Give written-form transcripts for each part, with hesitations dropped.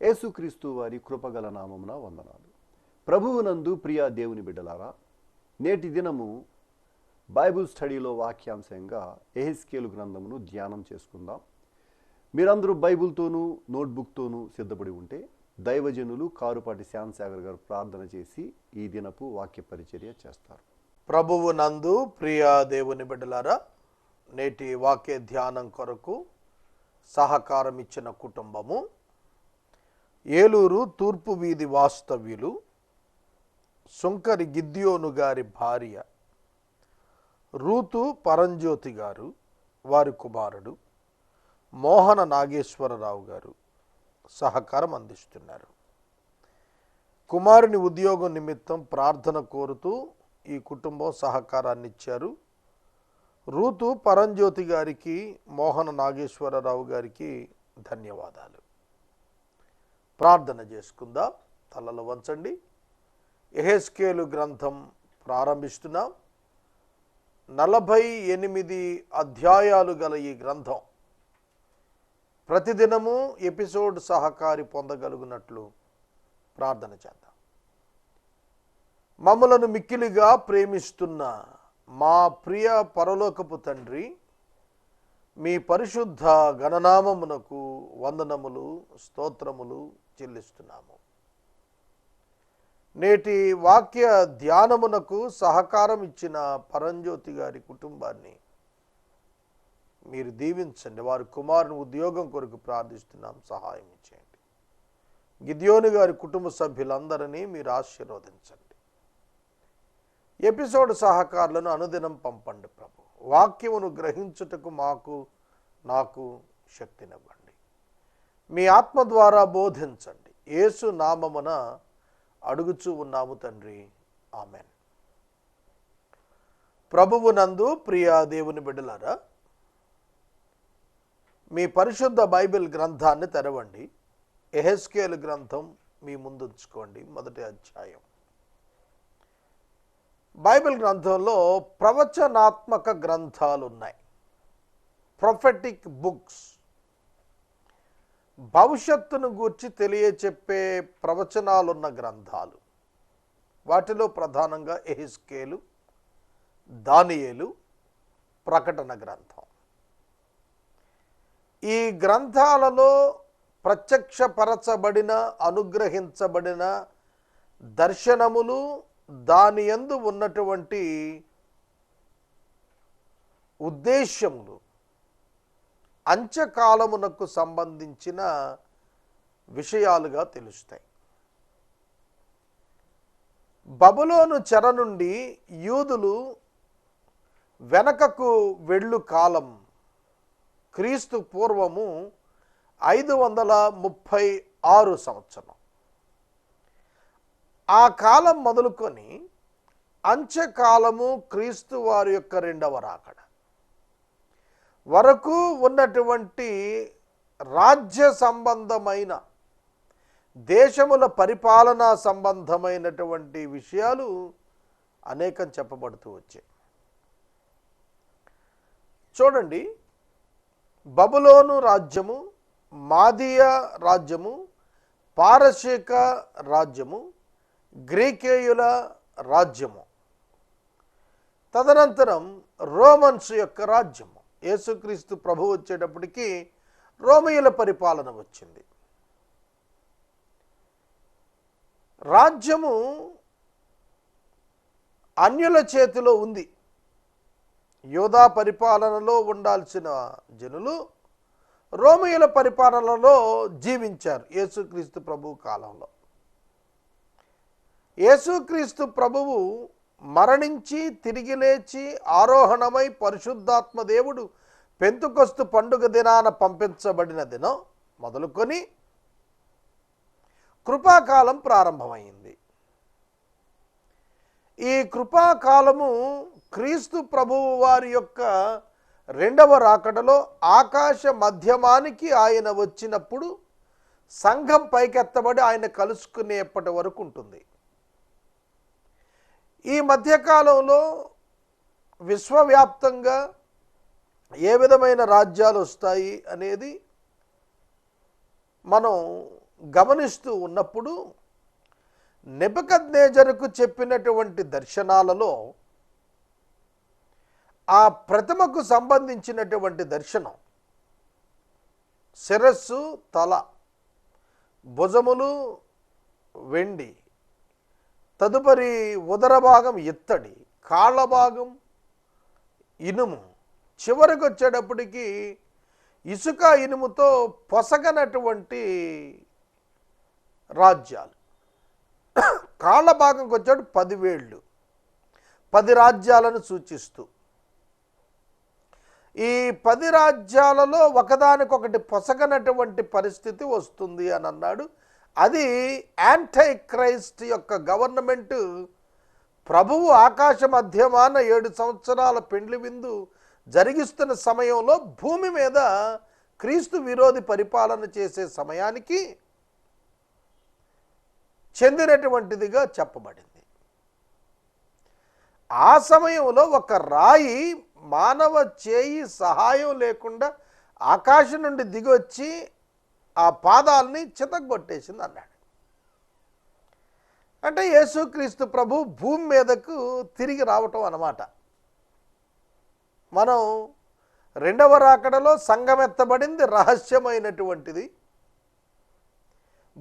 యేసుక్రీస్తు వారి కృపగల నామమున వందనాలు. ప్రభువునందు ప్రియ దేవుని బిడ్డలారా, నేటి దినము బైబిల్ స్టడీలో వాక్యాంశంగా యెహెజ్కేలు గ్రంథమును ధ్యానం చేసుకుందాం. మీరందరూ బైబిల్తోనూ నోట్బుక్తోనూ సిద్ధపడి ఉంటే దైవజనులు కారుపాటి శ్యామ్సాగర్ గారు ప్రార్థన చేసి ఈ దినపు వాక్య పరిచర్య చేస్తారు. ప్రభువు నందు ప్రియ దేవుని బిడ్డలారా, నేటి వాక్య ధ్యానం కొరకు సహకారం ఇచ్చిన కుటుంబము ఏలూరు తూర్పు వీధి వాస్తవ్యులు సుంకరి గిద్యోను గారి భార్య రూతు పరంజ్యోతి గారు, వారి కుమారుడు మోహన నాగేశ్వరరావు గారు సహకారం అందిస్తున్నారు. కుమారుని ఉద్యోగం నిమిత్తం ప్రార్థన కోరుతూ ఈ కుటుంబం సహకారాన్ని ఇచ్చారు. రూతు పరంజ్యోతి గారికి, మోహన నాగేశ్వరరావు గారికి ధన్యవాదాలు. ప్రార్థన చేసుకుందాం. తలలు వంచండి. యెహెజ్కేలు గ్రంథం ప్రారంభిస్తున్నాం. 48 అధ్యాయాలు గల ఈ గ్రంథం ప్రతిదినము ఎపిసోడ్ సహకారి పొందగలుగునట్లు ప్రార్థన చేద్దాం. మమ్మలను మిక్కిలిగా ప్రేమిస్తున్న మా ప్రియ పరలోకపు తండ్రి, మీ పరిశుద్ధ గణనామమునకు వందనములు, స్తోత్రములు చెల్లిస్తున్నాము. నేటి వాక్య ధ్యానమునకు సహకారం ఇచ్చిన పరంజ్యోతి గారి కుటుంబాన్ని మీరు దీవించండి. వారి కుమారుని ఉద్యోగం కొరకు ప్రార్థిస్తున్నాం, సహాయం ఇచ్చేయండి. గిద్యోను గారి కుటుంబ సభ్యులందరినీ మీరు ఆశీర్వదించండి. ఎపిసోడ్ సహకారులను అనుదినం పంపండి ప్రభు. వాక్యమును గ్రహించుటకు నాకు శక్తినివ్వండి. మీ ఆత్మ ద్వారా బోధించండి. యేసు నామమున అడుగుచూ ఉన్నాము తండ్రి, ఆమెన్. ప్రభువు నందు ప్రియ దేవుని బిడ్డలారా, మీ పరిశుద్ధ బైబిల్ గ్రంథాన్ని తెరవండి. యెహెజ్కేలు గ్రంథం మీ ముందుంచుకోండి. మొదటి అధ్యాయం. బైబిల్ గ్రంథంలో ప్రవచనాత్మక గ్రంథాలు ఉన్నాయి. ప్రొఫెటిక్ బుక్స్, భవిష్యత్తును గూర్చి తెలియచెప్పే ప్రవచనాలున్న గ్రంథాలు. వాటిలో ప్రధానంగా యెహెజ్కేలు, దానియేలు, ప్రకటన గ్రంథం. ఈ గ్రంథాలలో ప్రత్యక్షపరచబడిన, అనుగ్రహించబడిన దర్శనములు, దాని యందు ఉన్నటువంటి ఉద్దేశ్యములు అంత్యకాలమునకు సంబంధించిన విషయాలుగా తెలుస్తాయి. బబులోను చెర నుండి యూదులు వెనకకు వెళ్ళు కాలం క్రీస్తు పూర్వము 536 సంవత్సరం. ఆ కాలం మొదలుకొని అంత్యకాలము క్రీస్తు వారి యొక్క రెండవ రాకడ వరకు ఉన్నటువంటి రాజ్య సంబంధమైన, దేశముల పరిపాలనా సంబంధమైనటువంటి విషయాలు అనేకం చెప్పబడుతూ వచ్చాయి. చూడండి, బబులోను రాజ్యము, మాదియా రాజ్యము, పారసీక రాజ్యము, గ్రీకేయుల రాజ్యము, తదనంతరం రోమన్స్ యొక్క రాజ్యము. యేసుక్రీస్తు ప్రభు వచ్చేటప్పటికి రోమీయుల పరిపాలన వచ్చింది. రాజ్యము అన్యుల చేతిలో ఉంది. యూదా పరిపాలనలో ఉండాల్సిన జనులు రోమీయుల పరిపాలనలో జీవించారు యేసుక్రీస్తు ప్రభు కాలంలో. యేసుక్రీస్తు ప్రభువు మరణించి తిరిగి లేచి ఆరోహణమై పరిశుద్ధాత్మ దేవుడు పెంతుకొస్తు పండుగ దినాన పంపించబడిన దినం మొదలుకొని కృపాకాలం ప్రారంభమైంది. ఈ కృపాకాలము క్రీస్తు ప్రభువు వారి యొక్క రెండవ రాకడలో ఆకాశ మధ్యమానికి ఆయన వచ్చినప్పుడు సంఘం పైకెత్తబడి ఆయన కలుసుకునేప్పటి వరకు ఉంటుంది. ఈ మధ్యకాలంలో విశ్వవ్యాప్తంగా ఏ విధమైన రాజ్యాలు వస్తాయి అనేది మనం గమనిస్తూ ఉన్నప్పుడు నెబుకద్నెజరుకు చెప్పినటువంటి దర్శనాలలో ఆ ప్రతిమకు సంబంధించినటువంటి దర్శనం శిరస్సు, తల, భుజములు వెండి, తదుపరి ఉదర భాగం ఇత్తడి, కాళ్ళ భాగం ఇనుము, చివరికి వచ్చేటప్పటికి ఇసుక ఇనుముతో పొసగనటువంటి రాజ్యాలు. కాళ్ళ భాగంకి వచ్చాడు 10 వేళ్ళు, 10 రాజ్యాలను సూచిస్తూ ఈ 10 రాజ్యాలలో ఒకదానికొకటి పొసగనటువంటి పరిస్థితి వస్తుంది అని అన్నాడు. అది యాంటై క్రైస్ట్ యొక్క గవర్నమెంట్ ప్రభువు ఆకాశ మధ్యమాన 7 సంవత్సరాల పెండ్లి విందు జరిగిస్తున్న సమయంలో భూమి మీద క్రీస్తు విరోధి పరిపాలన చేసే సమయానికి చెందినటువంటిదిగా చెప్పబడింది. ఆ సమయంలో ఒక రాయి మానవ చేయి సహాయం లేకుండా ఆకాశం నుండి దిగొచ్చి ఆ పాదాలని చితగొట్టేసింది అన్నాడు. అంటే యేసుక్రీస్తు ప్రభు భూమి మీదకు తిరిగి రావటం అన్నమాట. మనం 2వ రాకడలో సంఘమెత్తబడింది రహస్యమైనటువంటిది.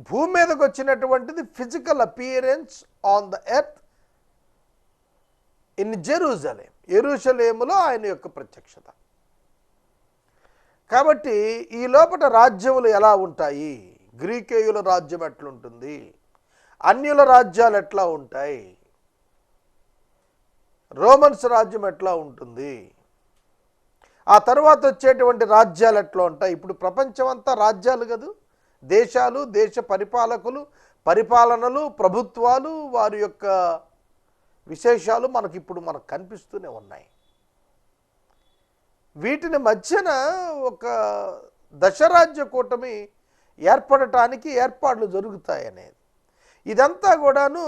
భూమి మీదకు వచ్చినటువంటిది physical appearance on the earth in Jerusalem, యెరూషలేములో ఆయన యొక్క ప్రత్యక్షత. కాబట్టి ఈ లోపల రాజ్యములు ఎలా ఉంటాయి, గ్రీకేయుల రాజ్యం ఎట్లుంటుంది, అన్యుల రాజ్యాలు ఎట్లా ఉంటాయి, రోమన్స్ రాజ్యం ఎట్లా ఉంటుంది, ఆ తర్వాత వచ్చేటువంటి రాజ్యాలు ఎట్లా ఉంటాయి. ఇప్పుడు ప్రపంచం అంతా రాజ్యాలు కదూ, దేశాలు, దేశ పరిపాలకులు, పరిపాలనలు, ప్రభుత్వాలు, వారి యొక్క విశేషాలు మనకు కనిపిస్తూనే ఉన్నాయి. వీటిని మధ్యన ఒక దశరాజ్య కూటమి ఏర్పడటానికి ఏర్పాట్లు జరుగుతాయనేది. ఇదంతా కూడాను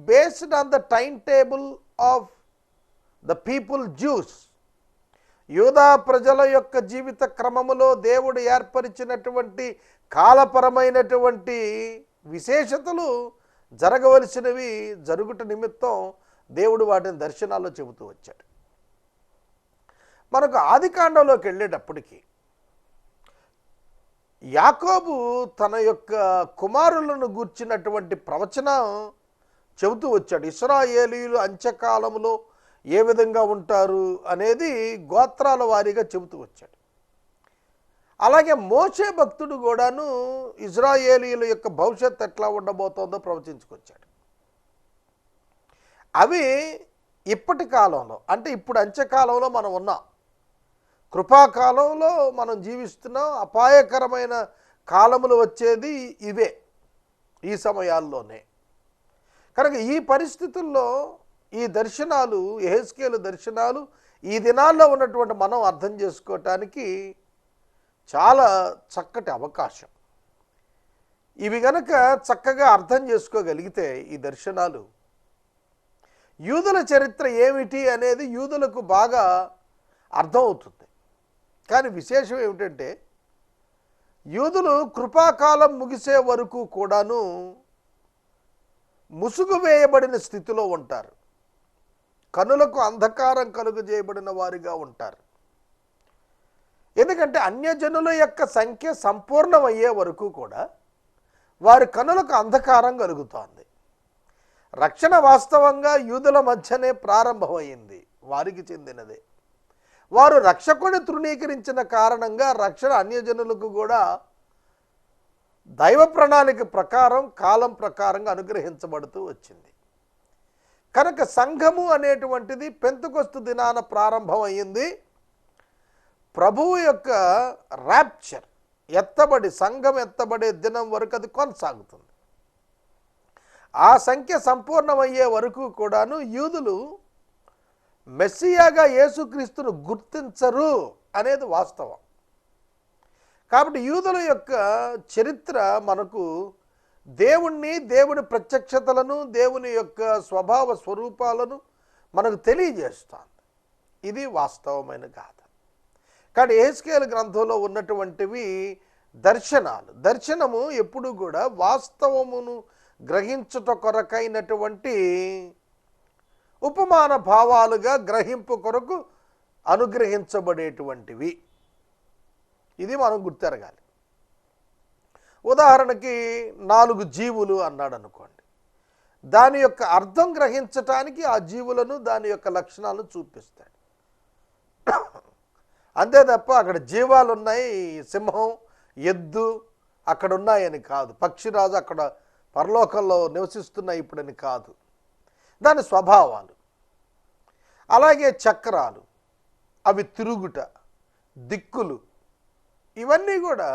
based on the time table of the people juice. యూదా ప్రజల యొక్క జీవిత క్రమములో దేవుడు ఏర్పరిచినటువంటి కాలపరమైనటువంటి విశేషతలు జరగవలసినవి జరుగుట నిమిత్తం దేవుడు వాటిని దర్శనాల్లో చెబుతూ వచ్చాడు. మనకు ఆదికాండంలోకి వెళ్ళేటప్పటికి యాకోబు తన యొక్క కుమారులను గూర్చినటువంటి ప్రవచనం చెబుతూ వచ్చాడు. ఇశ్రాయేలీయులు అంత్యకాలంలో ఏ విధంగా ఉంటారు అనేది గోత్రాల వారీగా చెబుతూ వచ్చాడు. అలాగే మోషే భక్తుడు కూడాను ఇశ్రాయేలీయుల యొక్క భవిష్యత్తు ఎట్లా ఉండబోతోందో ప్రవచించుకొచ్చాడు. అవి ఇప్పటి కాలంలో, అంటే ఇప్పుడు అంత్యకాలంలో మనం ఉన్నాం, కృపాకాలంలో మనం జీవిస్తున్నాం. అపాయకరమైన కాలములు వచ్చేది ఇవే, ఈ సమయాల్లోనే. కనుక ఈ పరిస్థితుల్లో ఈ దర్శనాలు, యెహెజ్కేలు దర్శనాలు ఈ దినాల్లో ఉన్నటువంటి మనం అర్థం చేసుకోవటానికి చాలా చక్కటి అవకాశం. ఇవి గనక చక్కగా అర్థం చేసుకోగలిగితే ఈ దర్శనాలు, యూదుల చరిత్ర ఏమిటి అనేది యూదులకు బాగా అర్థమవుతుంది. కానీ విశేషం ఏమిటంటే యూదులు కృపాకాలం ముగిసే వరకు కూడాను ముసుగు వేయబడిన స్థితిలో ఉంటారు. కనులకు అంధకారం కలుగజేయబడిన వారిగా ఉంటారు. ఎందుకంటే అన్యజనుల యొక్క సంఖ్య సంపూర్ణమయ్యే వరకు కూడా వారి కనులకు అంధకారం కలుగుతోంది. రక్షణ వాస్తవంగా యూదుల మధ్యనే ప్రారంభమైంది, వారికి చెందినదే. వారు రక్షకుని తృణీకరించిన కారణంగా రక్షణ అన్యజనులకు కూడా దైవ ప్రణాళిక ప్రకారం, కాలం ప్రకారంగా అనుగ్రహించబడుతూ వచ్చింది. కనుక సంఘము అనేటువంటిది పెంతెకొస్తు దినాన ప్రారంభమైంది. ప్రభువు యొక్క ర్యాప్చర్, ఎత్తబడి సంఘం ఎత్తబడే దినం వరకు అది కొనసాగుతుంది. ఆ సంఖ్య సంపూర్ణమయ్యే వరకు కూడాను యూదులు మెస్సియాగా యేసుక్రీస్తును గుర్తించరు అనేది వాస్తవం. కాబట్టి యూదుల యొక్క చరిత్ర మనకు దేవుణ్ణి, దేవుని ప్రత్యక్షతలను, దేవుని యొక్క స్వభావ స్వరూపాలను మనకు తెలియజేస్తుంది. ఇది వాస్తవమైన గాథ. కానీ యెహెజ్కేలు గ్రంథంలో ఉన్నటువంటివి దర్శనము ఎప్పుడు కూడా వాస్తవమును గ్రహించుట కొరకైనటువంటి ఉపమాన భావాలుగా గ్రహింపు కొరకు అనుగ్రహించబడేటువంటివి. ఇది మనం గుర్తెరగాలి. ఉదాహరణకి 4 జీవులు అన్నాడు అనుకోండి, దాని యొక్క అర్థం గ్రహించటానికి ఆ జీవులను దాని యొక్క లక్షణాలను చూపిస్తాడు. అంతే తప్ప అక్కడ జీవాలు ఉన్నాయి, సింహం ఎద్దు అక్కడ ఉన్నాయని కాదు, పక్షిరాజు అక్కడ పరలోకంలో నివసిస్తున్నాయి ఇప్పుడని కాదు. దాని స్వభావాలు, అలాగే చక్రాలు, అవి తిరుగుట, దిక్కులు, ఇవన్నీ కూడా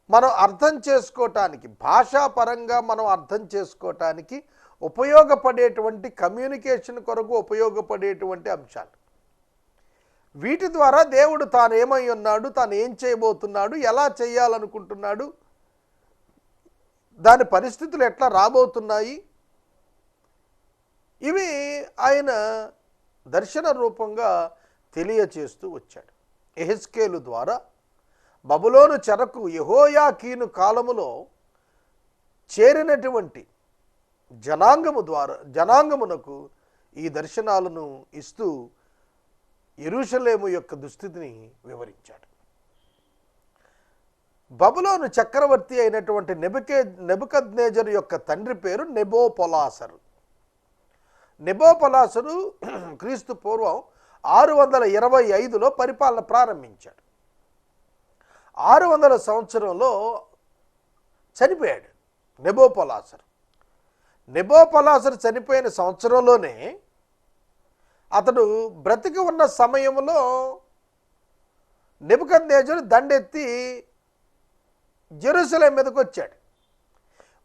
మనం అర్థం చేసుకోవటానికి, భాషాపరంగా మనం అర్థం చేసుకోవటానికి ఉపయోగపడేటువంటి, కమ్యూనికేషన్ కొరకు ఉపయోగపడేటువంటి అంశాలు. వీటి ద్వారా దేవుడు తాను ఏమై ఉన్నాడు, తాను ఏం చేయబోతున్నాడు, ఎలా చేయాలనుకుంటున్నాడు, దాని పరిస్థితులు ఎట్లా రాబోతున్నాయి, ఇవి ఆయన దర్శన రూపంగా తెలియచేస్తూ వచ్చాడు. యెహెజ్కేలు ద్వారా బబులోను చెరకు యెహోయాకీను కాలములో చేరినటువంటి జనాంగమునకు ఈ దర్శనాలను ఇస్తూ యెరూషలేము యొక్క దుస్థితిని వివరించాడు. బబులోను చక్రవర్తి అయినటువంటి నెబుకద్నేజరు యొక్క తండ్రి పేరు నెబోపొలాసరు. నెబోపొలాసరు క్రీస్తు పూర్వం 625లో పరిపాలన ప్రారంభించాడు. 600 సంవత్సరంలో చనిపోయాడు నెబోపొలాసరు. నెబోపొలాసరు చనిపోయిన సంవత్సరంలోనే అతడు బ్రతికి ఉన్న సమయంలో నెబుకద్నెజరు దండెత్తి జెరూసలేం మీదకి వచ్చాడు.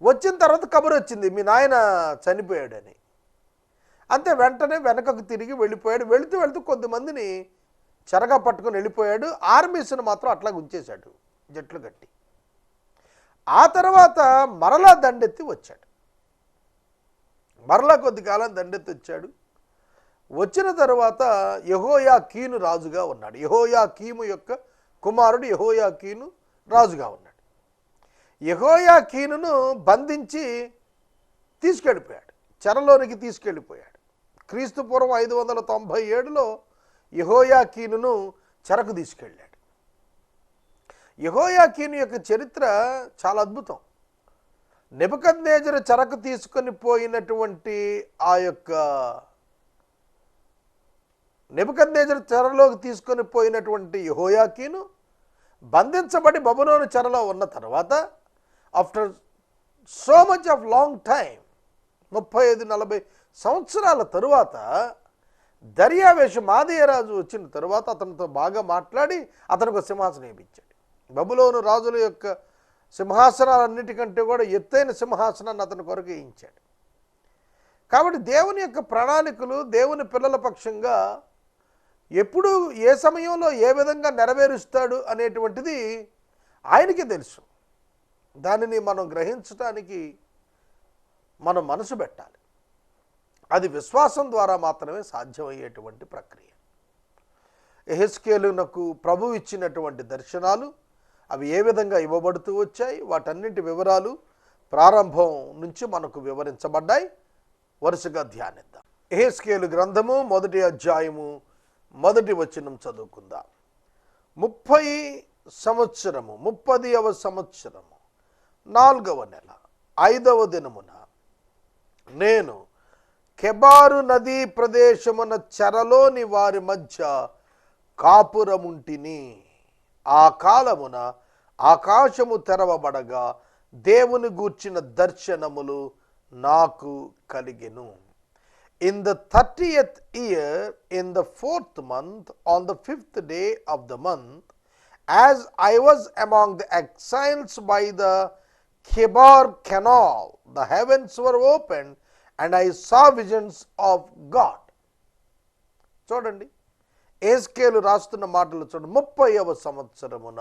వచ్చిన తర్వాత కబురు వచ్చింది, మీ నాయన చనిపోయాడని. అంతే, వెంటనే వెనకకు తిరిగి వెళ్ళిపోయాడు. వెళుతూ కొద్దిమందిని చెరగా పట్టుకొని వెళ్ళిపోయాడు. ఆర్మీస్ను మాత్రం అట్లా ఉంచేశాడు జట్లు కట్టి. ఆ తర్వాత మరలా దండెత్తి వచ్చాడు. మరలా కొద్ది కాలం దండెత్తి వచ్చాడు. వచ్చిన తర్వాత యెహోయాకీను రాజుగా ఉన్నాడు. యెహోయాకీము యొక్క కుమారుడు యెహోయాకీను రాజుగా ఉన్నాడు. యెహోయాకీనును బంధించి తీసుకెళ్ళిపోయాడు, చెరలోనికి తీసుకెళ్ళిపోయాడు. క్రీస్తు పూర్వం 597లో యెహోయాకీనును చెరకు తీసుకెళ్ళాడు. యెహోయాకీను యొక్క చరిత్ర చాలా అద్భుతం. నెబుకద్నెజరు చెరకు తీసుకొని పోయినటువంటి ఆ యొక్క నెబుకద్నెజరు చెరలోకి తీసుకొని పోయినటువంటి యెహోయాకీను బంధించబడి బబులోను చెరలో ఉన్న తర్వాత after so much of long time, 35-40 సంవత్సరాల తరువాత దర్యావేషు మాదీయరాజు వచ్చిన తరువాత అతనితో బాగా మాట్లాడి అతనికి సింహాసనం వేయించాడు. బబులోను రాజుల యొక్క సింహాసనాలన్నిటికంటే కూడా ఎత్తైన సింహాసనాన్ని అతని కొరకు వేయించాడు. కాబట్టి దేవుని యొక్క ప్రణాళికలు దేవుని పిల్లల పక్షంగా ఎప్పుడు ఏ సమయంలో ఏ విధంగా నెరవేరుస్తాడు అనేటువంటిది ఆయనకే తెలుసు. దానిని మనం గ్రహించడానికి మనం మనసు పెట్టాలి. అది విశ్వాసం ద్వారా మాత్రమే సాధ్యమయ్యేటువంటి ప్రక్రియ. యెహెజ్కేలునకు ప్రభువు ఇచ్చినటువంటి దర్శనాలు అవి ఏ విధంగా ఇవ్వబడుతూ వచ్చాయి, వాటన్నింటి వివరాలు ప్రారంభం నుంచి మనకు వివరించబడ్డాయి. వరుసగా ధ్యానిద్దాం. యెహెజ్కేలు గ్రంథము 1వ అధ్యాయము 1వ వచనం చదువుకుందాం. 30వ సంవత్సరము 4వ నెల 5వ దినమున నేను కెబారు నదీ ప్రదేశమున చెరలోని వారి మధ్య కాపురముంటిని. ఆ కాలమున ఆకాశము తెరవబడగా దేవుని గూర్చిన దర్శనములు నాకు కలిగెను. In the 30th year, in the 4th month, on the 5th day of the month, as I was among the exiles by the Kebar canal, the heavens were opened, and I saw visions of God. చూడండి, యెహెజ్కేలు రాస్తున్న మాటలు చూడండి. 30వ సంవత్సరమున,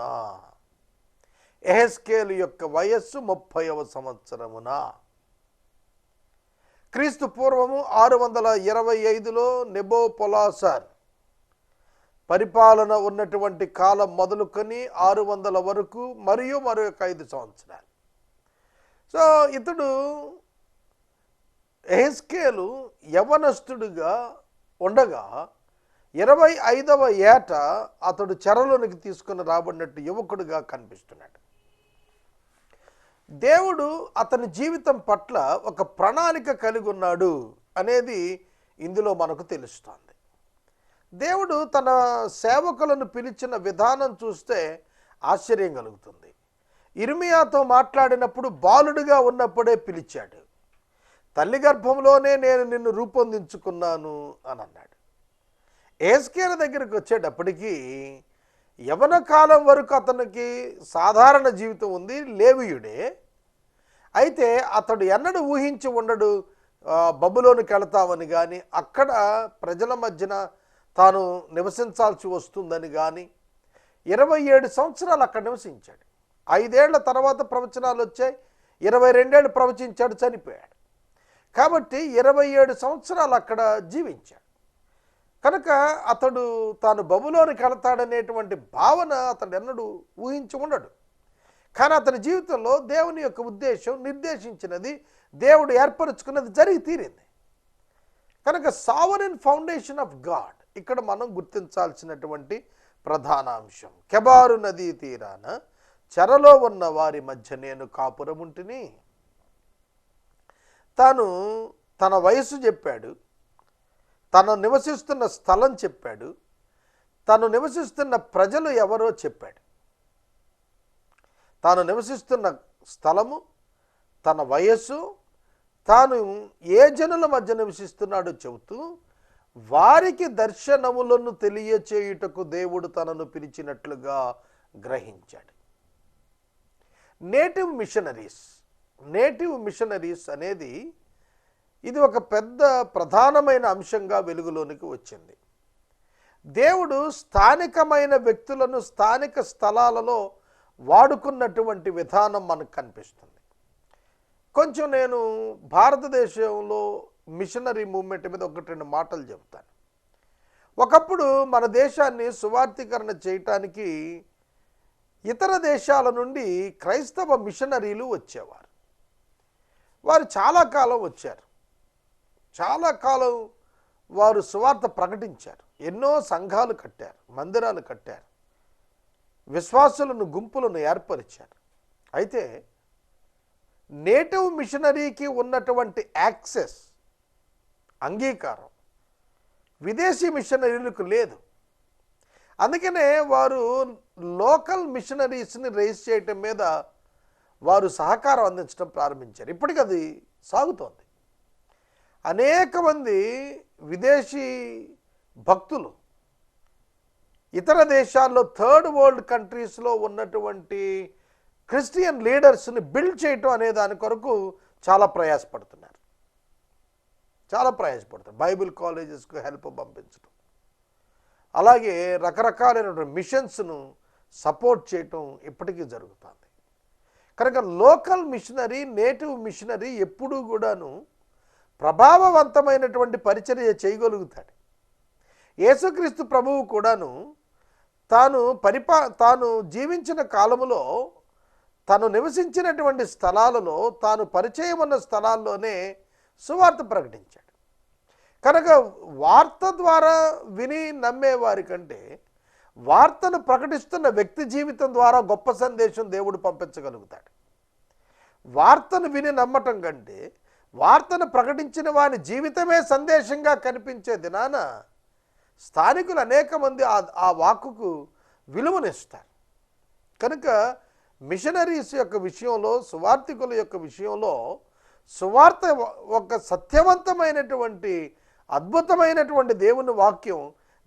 యెహెజ్కేలు యొక్క వయస్సు 30వ సంవత్సరమున, క్రీస్తు పూర్వము 625లో నెబోపొలాసర్ పరిపాలన ఉన్నటువంటి కాలం మొదలుకొని 600 వరకు మరియు మరొక 5 సంవత్సరాలు. సో ఇతడు యెహెజ్కేలు యవనస్తుడిగా ఉండగా 25వ ఏట అతడు చెరలోనికి తీసుకుని రాబడినట్టు యువకుడిగా కనిపిస్తున్నాడు. దేవుడు అతని జీవితం పట్ల ఒక ప్రణాళిక కలిగి ఉన్నాడు అనేది ఇందులో మనకు తెలుస్తోంది. దేవుడు తన సేవకులను పిలిచిన విధానం చూస్తే ఆశ్చర్యం కలుగుతుంది. ఇర్మియాతో మాట్లాడినప్పుడు బాలుడిగా ఉన్నప్పుడే పిలిచాడు. తల్లి గర్భంలోనే నేను నిన్ను రూపొందించుకున్నాను అని అన్నాడు. యెహెజ్కేలు దగ్గరికి వచ్చేటప్పటికీ యవన కాలం వరకు అతనికి సాధారణ జీవితం ఉంది, లేవీయుడే. అయితే అతడు ఎన్నడూ ఊహించి ఉండడు బబులోనికి వెళతామని కానీ, అక్కడ ప్రజల మధ్యన తాను నివసించాల్సి వస్తుందని కానీ. 27 సంవత్సరాలు అక్కడ నివసించాడు. 5 ఏళ్ల తర్వాత ప్రవచనాలు వచ్చాయి. 22 ఏళ్ళు ప్రవచించాడు, చనిపోయాడు. కాబట్టి 27 సంవత్సరాలు అక్కడ జీవించాడు. కనుక అతడు తాను బబులోనికి వెళతాడనేటువంటి భావన అతడు ఎన్నడూ ఊహించి ఉండడు. కానీ అతని జీవితంలో దేవుని యొక్క ఉద్దేశం, నిర్దేశించినది, దేవుడు ఏర్పరచుకున్నది జరిగి తీరింది. కనుక సావరెన్ ఫౌండేషన్ ఆఫ్ గాడ్ ఇక్కడ మనం గుర్తించాల్సినటువంటి ప్రధాన అంశం. కెబారు నదీ తీరాన చెరలో ఉన్న వారి మధ్య నేను కాపురముంటిని. తాను తన వయసు చెప్పాడు, తను నివసిస్తున్న స్థలం చెప్పాడు, తను నివసిస్తున్న ప్రజలు ఎవరో చెప్పాడు. తాను నివసిస్తున్న స్థలము, తన వయస్సు, తాను ఏ జనుల మధ్య నివసిస్తున్నాడో చెబుతూ వారికి దర్శనములను తెలియచేయుటకు దేవుడు తనను పిలిచినట్లుగా గ్రహించాడు. నేటివ్ మిషనరీస్ అనేది ఇది ఒక పెద్ద ప్రధానమైన అంశంగా వెలుగులోనికి వచ్చింది. దేవుడు స్థానికమైన వ్యక్తులను స్థానిక స్థలాలలో వాడుకున్నటువంటి విధానం మనకు కనిపిస్తుంది. కొంచెం నేను భారతదేశంలో మిషనరీ మూవ్మెంట్ మీద 1-2 మాటలు చెప్తాను. ఒకప్పుడు మన దేశాన్ని సువార్థీకరణ చేయటానికి ఇతర దేశాల నుండి క్రైస్తవ మిషనరీలు వచ్చేవారు. వారు చాలా కాలం వచ్చారు, చాలా కాలం వారు సువార్త ప్రకటించారు, ఎన్నో సంఘాలు కట్టారు, మందిరాలు కట్టారు, విశ్వాసులను గుంపులను ఏర్పరిచారు. అయితే నేటివ్ మిషనరీకి ఉన్నటువంటి యాక్సెస్, అంగీకారం విదేశీ మిషనరీలకు లేదు. అందుకనే వారు లోకల్ మిషనరీస్ని రైజ్ చేయటం మీద వారు సహకారం అందించడం ప్రారంభించారు. ఇప్పటికి అది సాగుతోంది. అనేక మంది విదేశీ భక్తులు ఇతర దేశాల్లో థర్డ్ వరల్డ్ కంట్రీస్లో ఉన్నటువంటి క్రిస్టియన్ లీడర్స్ని బిల్డ్ చేయటం అనే దాని కొరకు చాలా ప్రయాసపడుతున్నారు. బైబిల్ కాలేజెస్కు హెల్ప్ పంపించడం, అలాగే రకరకాలైనటువంటి మిషన్స్ను సపోర్ట్ చేయటం ఇప్పటికీ జరుగుతుంది. కనుక లోకల్ మిషనరీ, నేటివ్ మిషనరీ ఎప్పుడూ కూడాను ప్రభావవంతమైనటువంటి పరిచర్య చేయగలుగుతాడు. యేసుక్రీస్తు ప్రభువు కూడాను తాను జీవించిన కాలములో తాను నివసించినటువంటి స్థలాలలో, తాను పరిచయం ఉన్న స్థలాల్లోనే సువార్త ప్రకటించాడు. కనుక వార్త ద్వారా విని నమ్మేవారి కంటే వార్తను ప్రకటిస్తున్న వ్యక్తి జీవితం ద్వారా గొప్ప సందేశం దేవుడు పంపించగలుగుతాడు. వార్తను విని నమ్మటం కంటే వార్తను ప్రకటించిన వారి జీవితమే సందేశంగా కనిపించే దినాన స్థానికులు అనేక మంది ఆ వాక్కుకు విలువనిస్తారు. కనుక మిషనరీస్ యొక్క విషయంలో, సువార్థికుల యొక్క విషయంలో సువార్త ఒక సత్యవంతమైనటువంటి అద్భుతమైనటువంటి దేవుని వాక్యం,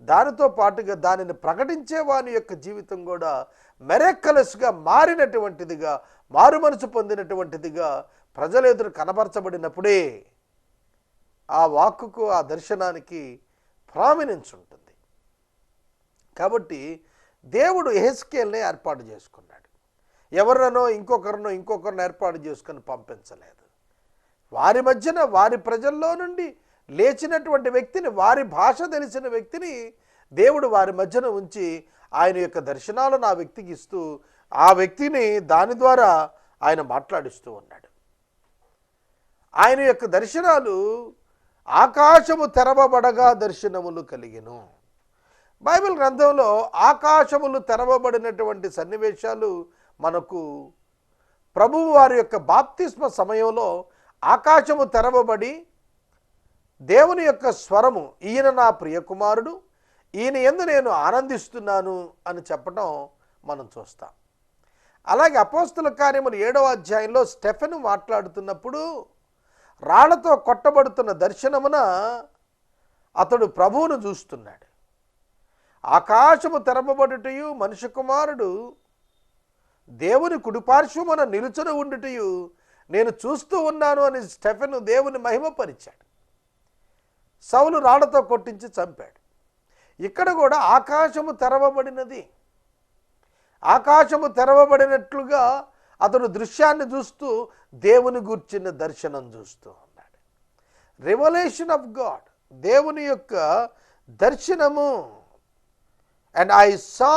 దానితో పాటుగా దానిని ప్రకటించే వాని యొక్క జీవితం కూడా మెరెక్కలస్గా మారినటువంటిదిగా, మారు మనసు పొందినటువంటిదిగా ప్రజల ఎదురు కనబరచబడినప్పుడే ఆ వాక్కుకు, ఆ దర్శనానికి ప్రామినెన్స్ ఉంటుంది. కాబట్టి దేవుడు యెహెజ్కేలుని ఏర్పాటు చేసుకున్నాడు. ఎవరినో ఇంకొకరిని ఏర్పాటు చేసుకొని పంపించలేదు. వారి మధ్యన, వారి ప్రజల్లో నుండి లేచినటువంటి వ్యక్తిని, వారి భాష తెలిసిన వ్యక్తిని దేవుడు వారి మధ్యన ఉంచి ఆయన యొక్క దర్శనాలను ఆ వ్యక్తికి ఇస్తూ ఆ వ్యక్తిని దాని ద్వారా ఆయన మాట్లాడిస్తూ ఉన్నాడు. ఆయన యొక్క దర్శనాలు ఆకాశము తెరవబడగా దర్శనములు కలిగెను. బైబిల్ గ్రంథంలో ఆకాశములు తెరవబడినటువంటి సన్నివేశాలు మనకు ప్రభువు వారి యొక్క బాప్తిస్మ సమయంలో ఆకాశము తెరవబడి దేవుని యొక్క స్వరము, ఈయన నా ప్రియకుమారుడు, ఈయన యందు నేను ఆనందిస్తున్నాను అని చెప్పడం మనం చూస్తాం. అలాగే అపోస్తల కార్యములు 7వ అధ్యాయంలో స్టెఫెను మాట్లాడుతున్నప్పుడు రాళ్లతో కొట్టబడుతున్న దర్శనమున అతడు ప్రభువును చూస్తున్నాడు. ఆకాశము తెరవబడుటయు మనుష్య కుమారుడు దేవుని కుడిపార్శ్వమున నిలుచుని ఉండుటయు నేను చూస్తూ ఉన్నాను అని స్టెఫెను దేవుని మహిమపరిచాడు. సౌలు రాళ్లతో కొట్టించి చంపాడు. ఇక్కడ కూడా ఆకాశము తెరవబడినది. ఆకాశము తెరవబడినట్లుగా అతడు దృశ్యాన్ని చూస్తూ దేవుని గూర్చిన దర్శనం చూస్తూ ఉన్నాడు. రెవల్యూషన్ ఆఫ్ గాడ్, దేవుని యొక్క దర్శనము. And I saw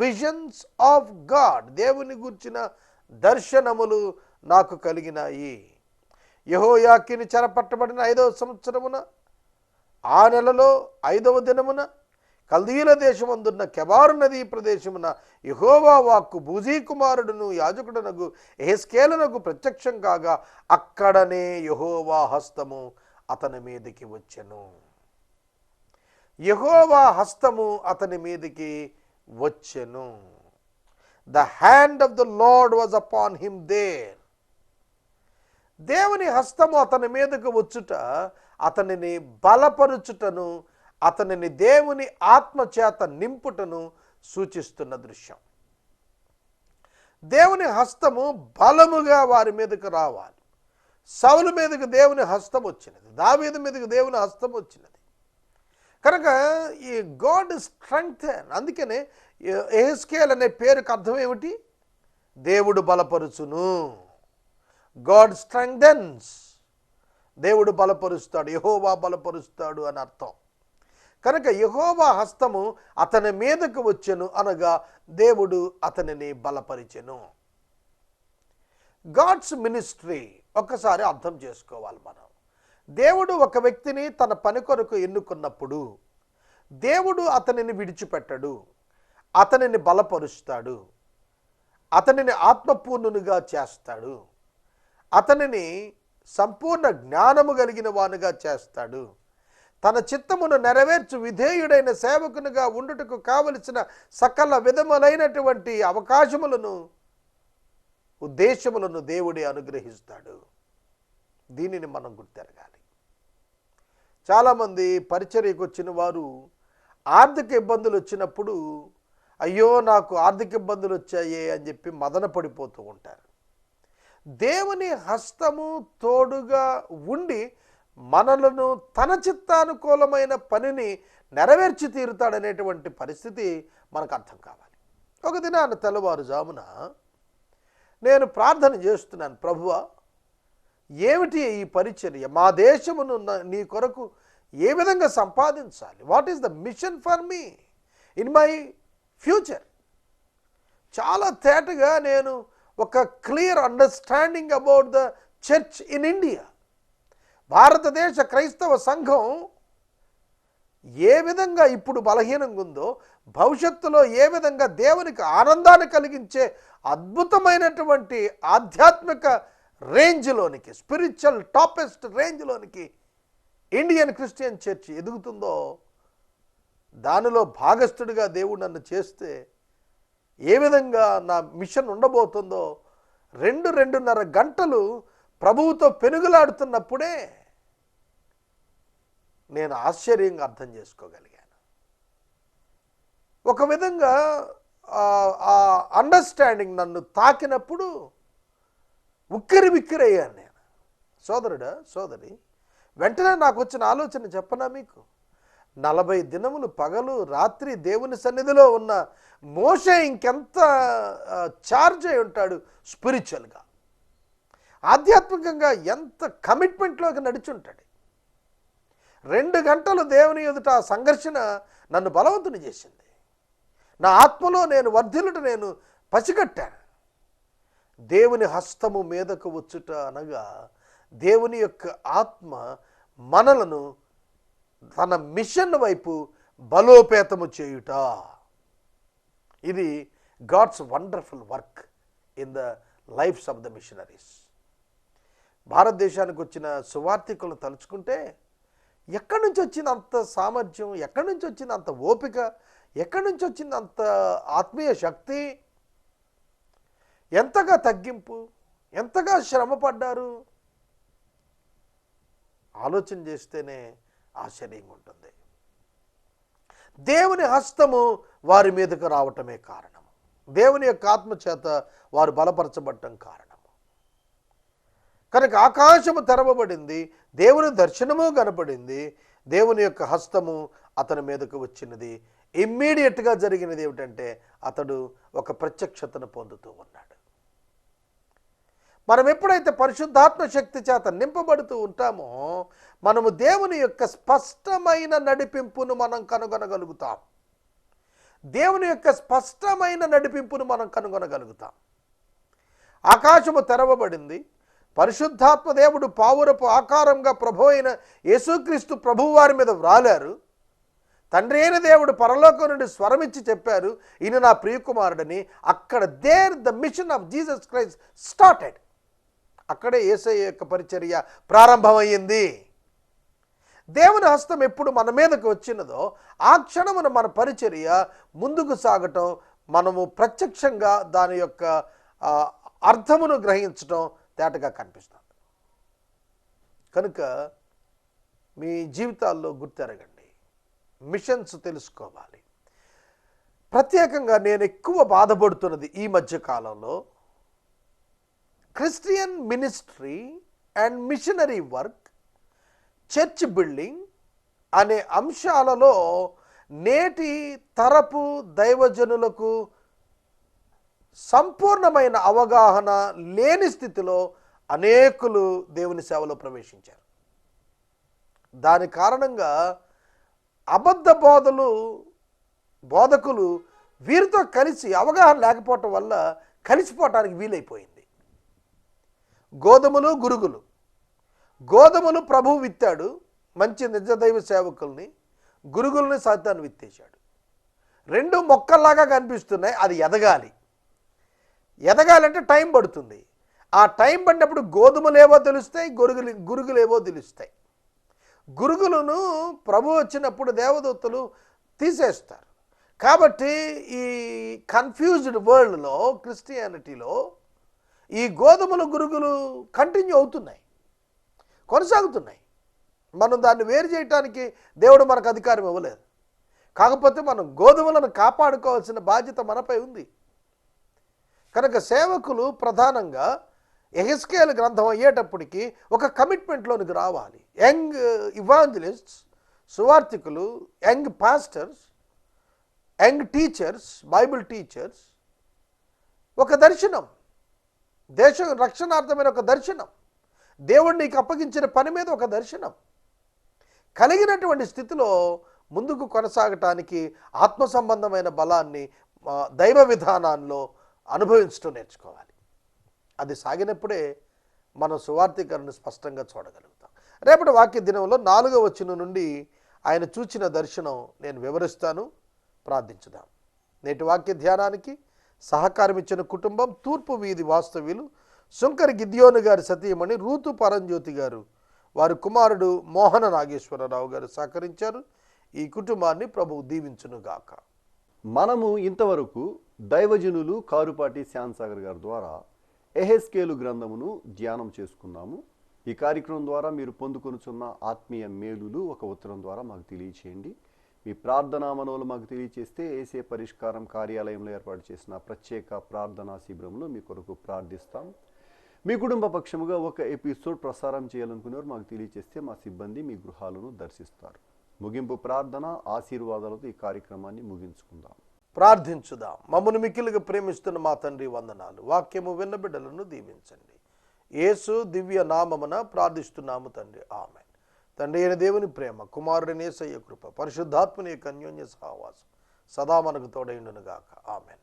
visions of God, దేవుని గూర్చిన దర్శనములు నాకు కలిగినాయి. యెహోయాకీను చెరపట్టబడిన 5వ సంవత్సరమున ఆ నెలలో 5వ దినమున కల్దీల దేశమందున్న కెబారు నదీ ప్రదేశమున యెహోవా వాక్కు బూజీ కుమారుడును యాజకుడునగు యెహెజ్కేలునకు ప్రత్యక్షం కాగా అక్కడనే యెహోవా హస్తము అతని మీదకి వచ్చెను. యెహోవా హస్తము అతని మీదకి వచ్చెను. The hand of the lord was upon him there. దేవుని హస్తము అతని మీదకు వచ్చుట అతనిని బలపరుచుటను, అతనిని దేవుని ఆత్మచేత నింపుటను సూచిస్తున్న దృశ్యం. దేవుని హస్తము బలముగా వారి మీదకు రావాలి. సౌలు మీదకు దేవుని హస్తం వచ్చినది, దావీదు మీదకు దేవుని హస్తం వచ్చినది. కనుక ఈ గాడ్ స్ట్రెంగ్తెన్, అందుకనే యెహెజ్కేల్ అనే పేరుకు అర్థం ఏమిటి? దేవుడు బలపరుచును. గాడ్ స్ట్రెంగ్థెన్స్, దేవుడు బలపరుస్తాడు, యెహోవా బలపరుస్తాడు అని అర్థం. కనుక యెహోవా హస్తము అతని మీదకు వచ్చెను అనగా దేవుడు అతనిని బలపరిచెను. గాడ్స్ మినిస్ట్రీ ఒక్కసారి అర్థం చేసుకోవాలి మనం. దేవుడు ఒక వ్యక్తిని తన పని కొరకు ఎన్నుకున్నప్పుడు దేవుడు అతనిని విడిచిపెట్టడు, అతనిని బలపరుస్తాడు, అతనిని ఆత్మపూర్ణునిగా చేస్తాడు, అతనిని సంపూర్ణ జ్ఞానము కలిగిన వానుగా చేస్తాడు. తన చిత్తమును నెరవేర్చు విధేయుడైన సేవకునిగా ఉండుటకు కావలసిన సకల విధములైనటువంటి అవకాశములను, ఉద్దేశములను దేవుడే అనుగ్రహిస్తాడు. దీనిని మనం గుర్తెరగాలి. చాలామంది పరిచర్యకు వచ్చిన వారు ఆర్థిక ఇబ్బందులు వచ్చినప్పుడు అయ్యో నాకు ఆర్థిక ఇబ్బందులు వచ్చాయే అని చెప్పి మదన పడిపోతూ ఉంటారు. దేవుని హస్తము తోడుగా ఉండి మనలను తన చిత్తానుకూలమైన పనిని నెరవేర్చి తీరుతాడనేటువంటి పరిస్థితి మనకు అర్థం కావాలి. ఒక దినాన తెల్లవారుజామున నేను ప్రార్థన చేస్తున్నాను, ప్రభువా ఏమిటి ఈ పరిచర్య, మా దేశమును నీ కొరకు ఏ విధంగా సంపాదించాలి, what is the mission for me in my future. చాలా తేటగా నేను ఒక clear understanding about the church in India, భారతదేశ క్రైస్తవ సంఘం ఏ విధంగా ఇప్పుడు బలహీనంగా ఉందో, భవిష్యత్తులో ఏ విధంగా దేవునికి ఆనందాన్ని కలిగించే అద్భుతమైనటువంటి ఆధ్యాత్మిక రేంజ్లోనికి, స్పిరిచువల్ టాపెస్ట్ రేంజ్లోనికి ఇండియన్ క్రిస్టియన్ చర్చ్ ఎదుగుతుందో, దానిలో భాగస్థుడిగా దేవుడు నన్ను చేస్తే ఏ విధంగా నా మిషన్ ఉండబోతుందో 2-2.5 గంటలు ప్రభువుతో పెనుగులాడుతున్నప్పుడే నేను ఆశ్చర్యంగా అర్థం చేసుకోగలిగాను. ఒక విధంగా ఆ అండర్స్టాండింగ్ నన్ను తాకినప్పుడు ఉక్కిరి బిక్కిరయ్యాను నేను. సోదరుడా, సోదరి, వెంటనే నాకు వచ్చిన ఆలోచన చెప్పనా మీకు? 40 దినములు పగలు రాత్రి దేవుని సన్నిధిలో ఉన్న మోషే ఇంకెంత ఛార్జ్ అయి ఉంటాడు స్పిరిచువల్గా, ఆధ్యాత్మికంగా ఎంత కమిట్మెంట్లోకి నడిచుంటాడు. 2 గంటలు దేవుని ఎదుట ఆ సంఘర్షణ నన్ను బలవంతుని చేసింది. నా ఆత్మలో నేను వర్ధిల్లుట నేను పసిగట్టాను. దేవుని హస్తము మీదకు వచ్చుట అనగా దేవుని యొక్క ఆత్మ మనలను తన మిషన్ వైపు బలోపేతము చేయుట. ఇది God's wonderful work in the lives of the missionaries. భారతదేశానికి వచ్చిన సువార్థికులను తలుచుకుంటే ఎక్కడి నుంచి వచ్చిన అంత సామర్థ్యం, ఎక్కడి నుంచి వచ్చిన అంత ఓపిక, ఎక్కడి నుంచి వచ్చిన అంత ఆత్మీయ శక్తి, ఎంతగా తగ్గింపు, ఎంతగా శ్రమపడ్డారు. ఆలోచన చేస్తేనే ఆశ్చర్యంగా ఉంటుంది. దేవుని హస్తము వారి మీదకు రావటమే కారణం. దేవుని యొక్క ఆత్మ చేత వారు బలపరచబడటం కారణం. కనుక ఆకాశము తెరవబడింది, దేవుని దర్శనము కనపడింది, దేవుని యొక్క హస్తము అతని మీదకు వచ్చినది. ఇమ్మీడియట్గా జరిగినది ఏమిటంటే అతడు ఒక ప్రత్యక్షతను పొందుతూ ఉన్నాడు. మనం ఎప్పుడైతే పరిశుద్ధాత్మ శక్తి చేత నింపబడుతూ ఉంటామో మనము దేవుని యొక్క స్పష్టమైన నడిపింపును మనం కనుగొనగలుగుతాం. దేవుని యొక్క స్పష్టమైన నడిపింపును మనం కనుగొనగలుగుతాం. ఆకాశము తెరవబడింది, పరిశుద్ధాత్మ దేవుడు పావురపు ఆకారంగా ప్రభు అయిన యేసుక్రీస్తు ప్రభువు వారి మీద వ్రాలారు. తండ్రి అయిన దేవుడు పరలోకం నుండి స్వరమిచ్చి చెప్పారు, ఈయన నా ప్రియకుమారుడని. అక్కడ the machine of Jesus Christ started. అక్కడే యేసయ్య యొక్క పరిచర్య ప్రారంభమయ్యింది. దేవుని హస్తం ఎప్పుడు మన మీదకు వచ్చినదో ఆ క్షణమున మన పరిచర్య ముందుకు సాగటం, మనము ప్రత్యక్షంగా దాని యొక్క అర్థమును గ్రహించటం తేటగా కనిపిస్తుంది. కనుక మీ జీవితాల్లో గుర్తెరగండి, మిషన్స్ తెలుసుకోవాలి. ప్రత్యేకంగా నేను ఎక్కువ బాధపడుతున్నది ఈ మధ్య కాలంలో Christian ministry and missionary work, church building అనే అంశాలలో నేటి తరపు దైవజనులకు సంపూర్ణమైన అవగాహన లేని స్థితిలో అనేకులు దేవుని సేవలో ప్రవేశించారు. దాని కారణంగా అబద్ధ బోధకులు వీరితో కలిసి అవగాహన లేకపోవటం వల్ల కలిసిపోవటానికి వీలైపోయింది. గోధుమలు ప్రభువు విత్తాడు, మంచి నిజదైవ సేవకుల్ని, గురుగుల్ని సాతాను విత్తేశాడు. రెండు మొక్కల్లాగా కనిపిస్తున్నాయి. అది ఎదగాలంటే టైం పడుతుంది. ఆ టైం పడినప్పుడు గోధుమలేవో తెలుస్తాయి, గురుగులేవో తెలుస్తాయి. గురుగులను ప్రభు వచ్చినప్పుడు దేవదూతలు తీసేస్తారు. కాబట్టి ఈ కన్ఫ్యూజ్డ్ వరల్డ్లో, క్రిస్టియానిటీలో ఈ గోధుమలు గురుగులు కంటిన్యూ అవుతున్నాయి, కొనసాగుతున్నాయి. మనం దాన్ని వేరు చేయటానికి దేవుడు మనకు అధికారం ఇవ్వలేదు. కాకపోతే మనం గోధుమలను కాపాడుకోవాల్సిన బాధ్యత మనపై ఉంది. కనుక సేవకులు ప్రధానంగా యెహెజ్కేలు గ్రంథం అయ్యేటప్పటికి ఒక కమిట్మెంట్లోనికి రావాలి. యంగ్ ఇవాంజలిస్ట్స్, సువార్థికులు, young pastors, young teachers, Bible teachers, ఒక దర్శనం, దేశ రక్షణార్థమైన ఒక దర్శనం, దేవుడు నీకు అప్పగించిన పని మీద ఒక దర్శనం కలిగినటువంటి స్థితిలో ముందుకు కొనసాగటానికి ఆత్మ సంబంధమైన బలాన్ని దైవ విధానాల్లో అనుభవించడం నేర్చుకోవాలి. అది సాగినప్పుడే మనం సువార్థీకరణను స్పష్టంగా చూడగలుగుతాం. రేపటి వాక్య దినంలో 4వ వచనం నుండి ఆయన చూచిన దర్శనం నేను వివరిస్తాను. ప్రార్థించుదాం. నేటి వాక్య ధ్యానానికి సహకారం ఇచ్చిన కుటుంబం తూర్పు వీధి వాస్తవ్యులు శంకర్ గిద్యోను గారి సతీమణి రూతు పరంజ్యోతి గారు, వారి కుమారుడు మోహన నాగేశ్వరరావు గారు సహకరించారు. ఈ కుటుంబాన్ని ప్రభువు దీవించునుగాక. మనము ఇంతవరకు దైవజనులు కారుపాటి శ్యామ్సాగర్ గారి ద్వారా యెహెజ్కేలు గ్రంథమును ధ్యానం చేసుకున్నాము. ఈ కార్యక్రమం ద్వారా మీరు పొందుకొనుచున్న ఆత్మీయ మేలులు ఒక ఉత్తరం ద్వారా మాకు తెలియచేయండి. మీ ప్రార్థనా మనవులు మాకు తెలియచేస్తే ఏసే పరిష్కారం కార్యాలయంలో ఏర్పాటు చేసిన ప్రత్యేక ప్రార్థనా శిబిరంలో మీ కొరకు ప్రార్థిస్తాం. మీ కుటుంబ పక్షముగా ఒక ఎపిసోడ్ ప్రసారం చేయాలనుకునేవారు మాకు తెలియచేస్తే మా సిబ్బంది మీ గృహాలను దర్శిస్తారు. ముగింపు ప్రార్థన ఆశీర్వాదాలతో ఈ కార్యక్రమాన్ని ముగించుకుందాం. ప్రార్థించుదాం. మమ్మను మిక్కిలిగా ప్రేమిస్తున్న మా తండ్రి వందనాలు. వాక్యము విన్న బిడ్డలను దీవించండి. యేసు దివ్య నామమున ప్రార్థిస్తున్నాము తండ్రి, ఆమేన్. తండ్రి అయిన దేవుని ప్రేమ, కుమారుడిని యేసయ్య కృప, పరిశుద్ధాత్మని యొక్క అన్యోన్య సహవాసం సదా మనకు తోడైండును గాక. ఆమెన్.